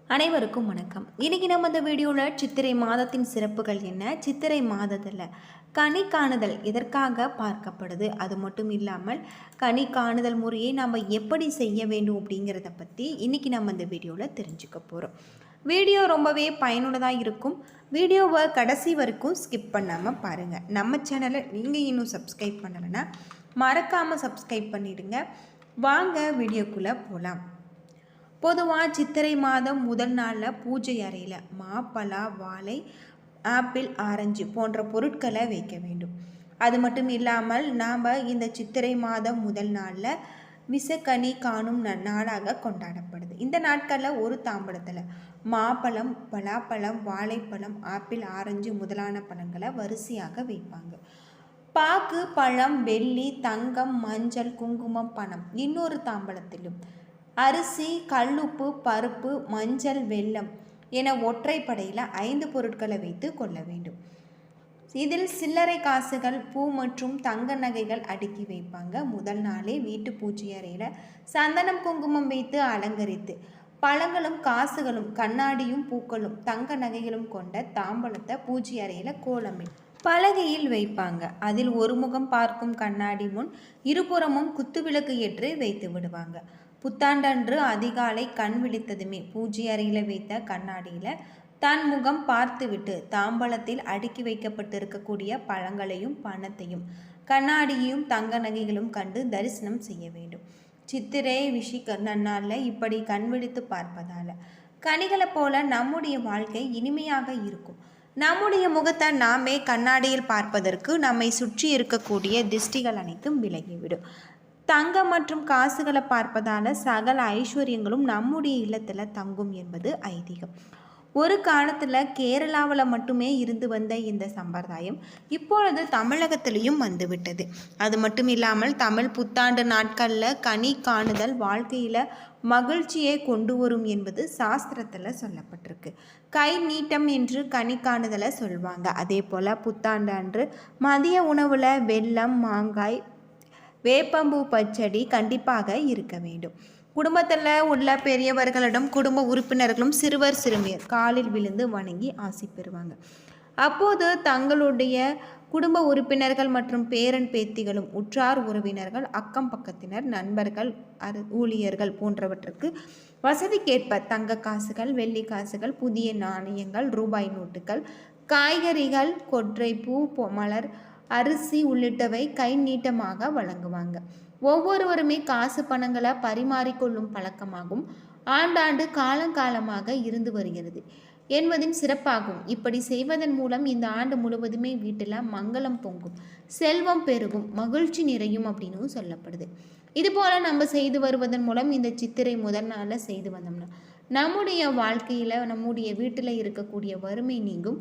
அனைவருக்கும் வணக்கம். இன்றைக்கி நம்ம இந்த வீடியோவில் சித்திரை மாதத்தின் சிறப்புகள் என்ன, சித்திரை மாதத்தில் கனி காணுதல் எதற்காக பார்க்கப்படுது, அது மட்டும் இல்லாமல் கனி காணுதல் முறையை நம்ம எப்படி செய்ய வேண்டும் அப்படிங்கிறத பற்றி இன்றைக்கி நம்ம இந்த வீடியோவில் தெரிஞ்சுக்க போகிறோம். வீடியோ ரொம்பவே பயனுள்ளதாக இருக்கும். வீடியோவை கடைசி வரைக்கும் ஸ்கிப் பண்ணாமல் பாருங்கள். நம்ம சேனலை நீங்கள் இன்னும் சப்ஸ்கிரைப் பண்ணலைன்னா மறக்காமல் சப்ஸ்கிரைப் பண்ணிவிடுங்க. வாங்க வீடியோக்குள்ளே போகலாம். பொதுவாக சித்திரை மாதம் முதல் நாளில் பூஜை அறையில் மாப்பழா, வாழை, ஆப்பிள், ஆரஞ்சு போன்ற பொருட்களை வைக்க வேண்டும். அது மட்டும் இல்லாமல் நாம் இந்த சித்திரை மாதம் முதல் நாளில் விசக்கனி காணும் நாளாக கொண்டாடப்படுது. இந்த நாட்களில் ஒரு தாம்பலத்தில் மாப்பழம், பலாப்பழம், வாழைப்பழம், ஆப்பிள், ஆரஞ்சு முதலான பழங்களை வரிசையாக வைப்பாங்க. பாக்கு, பழம், வெள்ளி, தங்கம், மஞ்சள், குங்குமம், பணம் இன்னொரு தாம்பலத்திலும் அரிசி, கல்லுப்பு, பருப்பு, மஞ்சள், வெல்லம் என ஒற்றைப்படையில் 5 பொருட்களை வைத்து கொள்ள வேண்டும். இதில் சில்லறை காசுகள், பூ மற்றும் தங்க நகைகள் அடுக்கி வைப்பாங்க. முதல் நாளே வீட்டு பூஜை அறையில் சந்தனம், குங்குமம் வைத்து அலங்கரித்து பழங்களும் காசுகளும் கண்ணாடியும் பூக்களும் தங்க நகைகளும் கொண்ட தாம்பலத்தை பூஜை அறையில் கோலமிட்டு பலகையில் வைப்பாங்க. அதில் ஒரு முகம் பார்க்கும் கண்ணாடி முன் இருபுறமும் குத்துவிளக்கு ஏற்றி வைத்து விடுவாங்க. புத்தாண்டன்று அதிகாலை கண் விழித்ததுமே பூஜை அறையில் வைத்த கண்ணாடியில் தன் முகம் பார்த்துவிட்டு தாம்பலத்தில் அடுக்கி வைக்கப்பட்டிருக்கக்கூடிய பழங்களையும் பணத்தையும் கண்ணாடியையும் தங்க நகைகளும் கண்டு தரிசனம் செய்ய வேண்டும். சித்திரை விஷிக்க நன்னாளில் இப்படி கண் விழித்து பார்ப்பதால் கனிகளை போல நம்முடைய வாழ்க்கை இனிமையாக இருக்கும். நம்முடைய முகத்தை நாமே கண்ணாடியில் பார்ப்பதற்கு நம்மை சுற்றி இருக்கக்கூடிய திஷ்டிகள் அனைத்தும் விலகிவிடும். தங்கம் மற்றும் காசுகளை பார்ப்பதால் சகல ஐஸ்வர்யங்களும் நம்முடைய இல்லத்தில் தங்கும் என்பது ஐதீகம். ஒரு காலத்தில் கேரளாவில் மட்டுமே இருந்து வந்த இந்த சம்பிரதாயம் இப்பொழுது தமிழகத்திலையும் வந்துவிட்டது. அது மட்டும் இல்லாமல் தமிழ் புத்தாண்டு நாட்களில் கனி காணுதல் வாழ்க்கையில் மகிழ்ச்சியை கொண்டு வரும் என்பது சாஸ்திரத்தில் சொல்லப்பட்டிருக்கு. கை நீட்டம் என்று கனி காணுதலை சொல்வாங்க. அதே போல் புத்தாண்டு அன்று மதிய உணவில் வெல்லம், மாங்காய், வேப்பம்பூ பச்சடி கண்டிப்பாக இருக்க வேண்டும். குடும்பத்தில் உள்ள பெரியவர்களிடம் குடும்ப உறுப்பினர்களும் சிறுவர் சிறுமியர் காலில் விழுந்து வணங்கி ஆசி பெறுவாங்க. அப்போது தங்களுடைய குடும்ப உறுப்பினர்கள் மற்றும் பேரன் பேத்திகளும் உற்றார் உறவினர்கள், அக்கம் பக்கத்தினர், நண்பர்கள், ஊழியர்கள் போன்றவற்றுக்கு வசதிக்கேற்ப தங்க காசுகள், வெள்ளி காசுகள், புதிய நாணயங்கள், ரூபாய் நோட்டுகள், காய்கறிகள், கொற்றை பூ, மலர், அரிசி உள்ளிட்டவை கை நீட்டமாக வழங்குவாங்க. ஒவ்வொருவருமே காசு பணங்களை பரிமாறிக்கொள்ளும் பழக்கமாகவும் ஆண்டாண்டு காலங்காலமாக இருந்து வருகிறது என்பதின் சிறப்பாகும். இப்படி செய்வதன் மூலம் இந்த ஆண்டு முழுவதுமே வீட்டில் மங்களம் பொங்கும், செல்வம் பெருகும், மகிழ்ச்சி நிறையும் அப்படின்னு சொல்லப்படுது. இதுபோல் நம்ம செய்து வருவதன் மூலம் இந்த சித்திரை முதல் நாளில் செய்து வந்தோம்னா நம்முடைய வாழ்க்கையில் நம்முடைய வீட்டில் இருக்கக்கூடிய வறுமை நீங்கும்.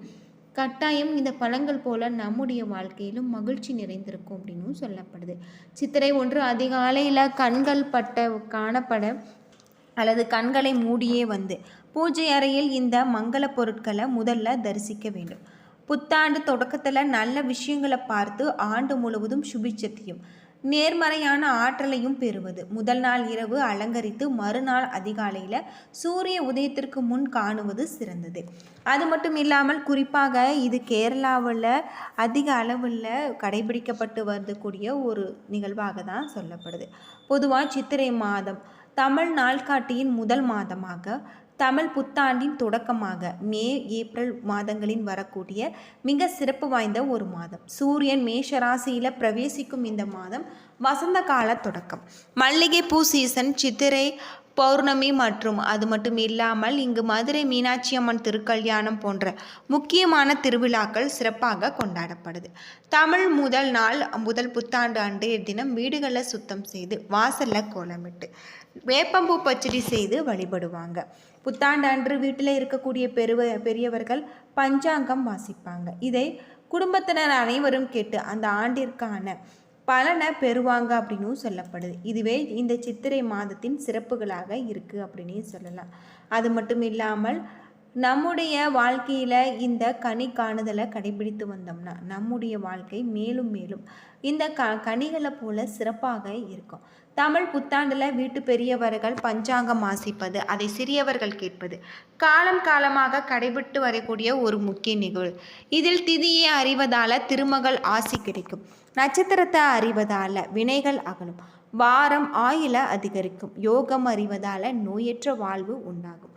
கட்டாயம் இந்த பழங்கள் போல நம்முடைய வாழ்க்கையிலும் மகிழ்ச்சி நிறைந்திருக்கும் அப்படின்னு சொல்லப்படுது. சித்திரை 1 அதிகாலையில் கண்கள் பட்ட காணப்பட அல்லது கண்களை மூடியே வந்து பூஜை அறையில் இந்த மங்கள பொருட்களை முதல்ல தரிசிக்க வேண்டும். புத்தாண்டு தொடக்கத்தில் நல்ல விஷயங்களை பார்த்து ஆண்டு முழுவதும் சுபிட்சத்தையும் நேர்மறையான ஆற்றலையும் பெறுவது. முதல் நாள் இரவு அலங்கரித்து மறுநாள் அதிகாலையில் சூரிய உதயத்திற்கு முன் காணுவது சிறந்தது. அது மட்டும் இல்லாமல் குறிப்பாக இது கேரளாவில் அதிக அளவில் கடைபிடிக்கப்பட்டு வரக்கூடிய ஒரு நிகழ்வாக தான் சொல்லப்படுது. பொதுவாக சித்திரை மாதம் தமிழ் நாள்காட்டியின் முதல் மாதமாக, தமிழ் புத்தாண்டின் தொடக்கமாக மே, ஏப்ரல் மாதங்களில் வரக்கூடிய மிக சிறப்பு வாய்ந்த ஒரு மாதம். சூரியன் மேஷராசியில் பிரவேசிக்கும் இந்த மாதம் வசந்த கால தொடக்கம். மல்லிகை பூ சீசன், சித்திரை பௌர்ணமி மற்றும் அது மட்டும் இல்லாமல் இங்கு மதுரை மீனாட்சி அம்மன் திருக்கல்யாணம் போன்ற முக்கியமான திருவிழாக்கள் சிறப்பாக கொண்டாடப்படுது. தமிழ் முதல் புத்தாண்டு அன்றைய தினம் வீடுகளை சுத்தம் செய்து வாசலில் கோலமிட்டு வேப்பம்பூ பச்சடி செய்து வழிபடுவாங்க. புத்தாண்டு அன்று வீட்டில் இருக்கக்கூடிய பெரியவர்கள் பஞ்சாங்கம் வாசிப்பாங்க. இதை குடும்பத்தினர் அனைவரும் கேட்டு அந்த ஆண்டிற்கான பலனை பெறுவாங்க அப்படின்னு சொல்லப்படுது. இதுவே இந்த சித்திரை மாதத்தின் சிறப்புகளாக இருக்குது அப்படின்னு சொல்லலாம். அது மட்டும் இல்லாமல் நம்முடைய வாழ்க்கையில் இந்த கனி காணுதலை கடைபிடித்து வந்தோம்னா நம்முடைய வாழ்க்கை மேலும் மேலும் இந்த கனிகளை போல சிறப்பாக இருக்கும். தமிழ் புத்தாண்டில் வீட்டு பெரியவர்கள் பஞ்சாங்கம் வாசிப்பது, அதை சிறியவர்கள் கேட்பது காலம் காலமாக கடைபிடித்து வரக்கூடிய ஒரு முக்கிய நிகழ்வு. இதில் திதியை அறிவதால் திருமகள் ஆசி கிடைக்கும், நட்சத்திரத்தை அறிவதால் வினைகள் அகலும், வாரம் ஆயுள அதிகரிக்கும், யோகம் அறிவதால் நோயற்ற வாழ்வு உண்டாகும்,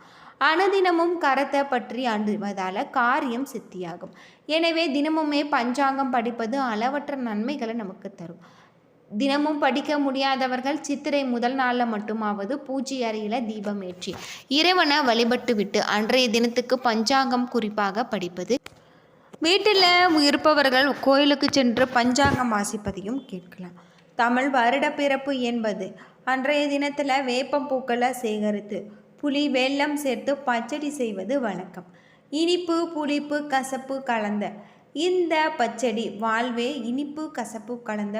அனுதினமும் கரத்தை பற்றி அறிவதால் காரியம் சித்தியாகும். எனவே தினமுமே பஞ்சாங்கம் படிப்பது அளவற்ற நன்மைகளை நமக்கு தரும். தினமும் படிக்க முடியாதவர்கள் சித்திரை முதல் நாளில் மட்டுமாவது பூஜை அறையில் தீபம் ஏற்றி இறைவனை வழிபட்டு விட்டு அன்றைய தினத்துக்கு பஞ்சாங்கம் குறிப்பாக படிப்பது. வீட்டில் இருப்பவர்கள் கோயிலுக்கு சென்று பஞ்சாங்கம் வாசிப்பதையும் கேட்கலாம். தமிழ் வருட பிறப்பு என்பது அன்றைய தினத்தில் வேப்பம் பூக்களை சேகரித்து புளி வெல்லம் சேர்த்து பச்சடி செய்வது வழக்கம். இனிப்பு புளிப்பு கசப்பு கலந்த இந்த பச்சடி வாழ்வே இனிப்பு கசப்பு கலந்த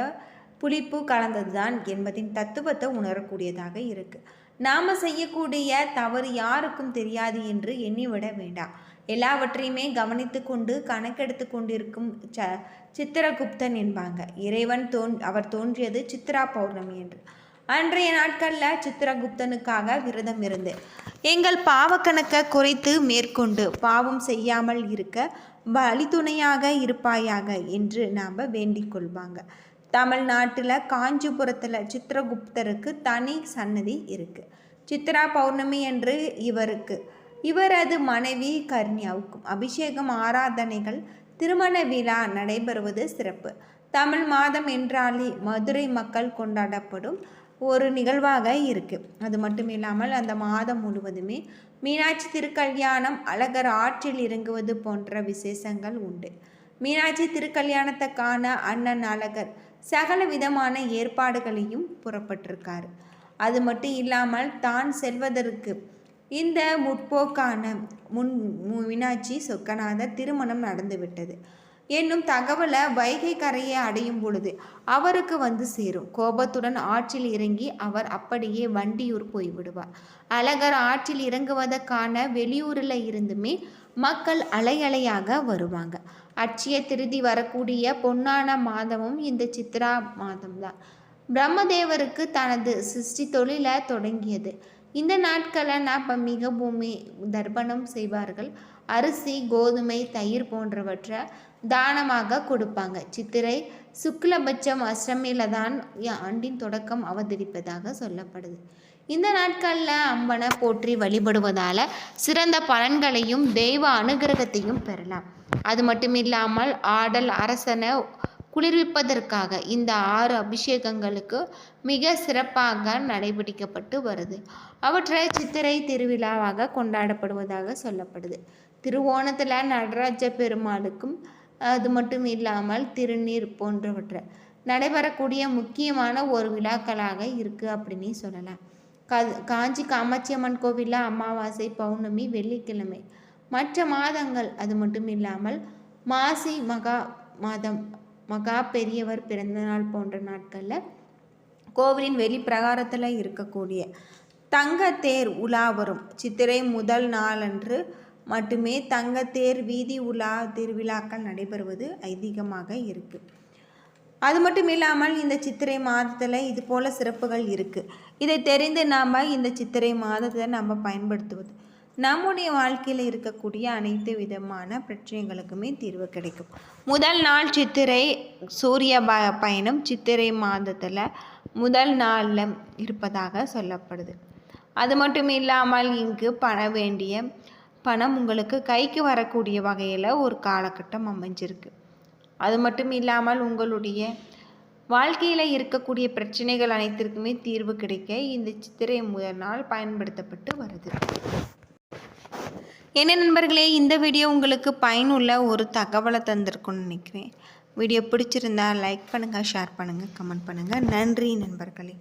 புளிப்பு கலந்ததுதான் என்பதின் தத்துவத்தை உணரக்கூடியதாக இருக்குது. நாம் செய்யக்கூடிய தவறு யாருக்கும் தெரியாது என்று எண்ணிவிட வேண்டாம். எல்லாவற்றையுமே கவனித்து கொண்டு கணக்கெடுத்து கொண்டிருக்கும் சித்திரகுப்தன் என்பாங்க. இறைவன் அவர் தோன்றியது சித்ரா பௌர்ணமி என்று. அன்றைய நாட்களில் சித்திரகுப்தனுக்காக விரதம் இருந்து எங்கள் பாவக்கணக்கை குறைத்து மேற்கொண்டு பாவம் செய்யாமல் இருக்க வழித்துணையாக இருப்பாயாக என்று நாம் வேண்டிக் கொள்வாங்க. தமிழ்நாட்டில் காஞ்சிபுரத்தில் சித்திரகுப்தருக்கு தனி சன்னதி இருக்குது. சித்ரா பௌர்ணமி என்று இவரது மனைவி கர்ணியாவுக்கும் அபிஷேகம் ஆராதனைகள் திருமண விழா நடைபெறுவது சிறப்பு. தமிழ் மாதம் என்றாலே மதுரை மக்கள் கொண்டாடப்படும் ஒரு நிகழ்வாக இருக்குது. அது மட்டும் இல்லாமல் அந்த மாதம் முழுவதுமே மீனாட்சி திருக்கல்யாணம், அழகர் ஆற்றில் இறங்குவது போன்ற விசேஷங்கள் உண்டு. மீனாட்சி திருக்கல்யாணத்தை காண அண்ணன் அழகர் சகல விதமான ஏற்பாடுகளையும் புறப்பட்டிருக்காரு. அது மட்டும் இல்லாமல் தான் செல்வதற்கு இந்த முற்போக்கான மீனாட்சி சொக்கநாதர் திருமணம் நடந்துவிட்டது என்னும் தகவலை வைகை கரையை அடையும் பொழுது அவருக்கு வந்து சேரும். கோபத்துடன் ஆற்றில் இறங்கி அவர் அப்படியே வண்டியூர் போய்விடுவார். அழகர் ஆற்றில் இறங்குவதற்கான வெளியூரில் இருந்துமே மக்கள் அலையலையாக வருவாங்க. அட்சய திருதி வரக்கூடிய பொன்னான மாதமும் இந்த சித்ரா மாதம்தான். பிரம்மதேவருக்கு தனது சிருஷ்டி தொழிலை தொடங்கியது. இந்த நாட்களை நாம் மிகவும் தர்ப்பணம் செய்வார்கள். அரிசி கோதுமை தயிர் போன்றவற்றை தானமாக கொடுப்பாங்க. சித்திரை சுக்லபட்சம் அஷ்டமியில தான் ஆண்டின் தொடக்கம் அவதரிப்பதாக சொல்லப்படுது. இந்த நாட்களில் அம்பனை போற்றி வழிபடுவதால் சிறந்த பலன்களையும் தெய்வ அனுகிரகத்தையும் பெறலாம். அது மட்டும் இல்லாமல் ஆடல் அரசனை குளிர்விப்பதற்காக இந்த 6 அபிஷேகங்களுக்கு மிக சிறப்பாக நடைபிடிக்கப்பட்டு வருது. அவற்றை சித்திரை திருவிழாவாக கொண்டாடப்படுவதாக சொல்லப்படுது. திருவோணத்தில் நடராஜ பெருமாளுக்கும் அது மட்டும் இல்லாமல் திருநீர் போன்றவற்றை நடைபெறக்கூடிய முக்கியமான ஒரு விழாக்களாக இருக்குது அப்படின்னு சொல்லலாம். காஞ்சி காமாட்சி அம்மன் கோவிலில் அமாவாசை பௌர்ணமி வெள்ளிக்கிழமை, மற்ற மாதங்கள் அது மட்டும் இல்லாமல் மாசி மகா மாதம் மகா பெரியவர் பிறந்தநாள் போன்ற நாட்களில் கோவிலின் வெளிப்பிரகாரத்தில் இருக்கக்கூடிய தங்கத்தேர் உலா வரும். சித்திரை முதல் நாளன்று மட்டுமே தங்கத்தேர் வீதி உலா திருவிழாக்கள் நடைபெறுவது ஐதீகமாக இருக்குது. அது மட்டும் இல்லாமல் இந்த சித்திரை மாதத்தில் இது போல் சிறப்புகள் இருக்குது. இதை தெரிந்து நாம் இந்த சித்திரை மாதத்தை நம்ம பயன்படுத்துவது நம்முடைய வாழ்க்கையில் இருக்கக்கூடிய அனைத்து விதமான பிரச்சனைகளுக்குமே தீர்வு கிடைக்கும். முதல் நாள் சித்திரை சூரிய பயணம் சித்திரை மாதத்தில் முதல் நாளில் இருப்பதாக சொல்லப்படுது. அது மட்டும் இல்லாமல் இங்கு பணம் உங்களுக்கு கைக்கு வரக்கூடிய வகையில் ஒரு காலகட்டம் அமைஞ்சிருக்கு. அது மட்டும் இல்லாமல் உங்களுடைய வாழ்க்கையில் இருக்கக்கூடிய பிரச்சனைகள் அனைத்திற்குமே தீர்வு கிடைக்க இந்த சித்திரை முதல் நாள் பயன்படுத்தப்பட்டு வருது. என்ன நண்பர்களே, இந்த வீடியோ உங்களுக்கு பயனுள்ள ஒரு தகவலை தந்திருக்குன்னு நினைக்கிறேன். வீடியோ பிடிச்சிருந்தா லைக் பண்ணுங்கள், ஷேர் பண்ணுங்கள், கமெண்ட் பண்ணுங்கள். நன்றி நண்பர்களே.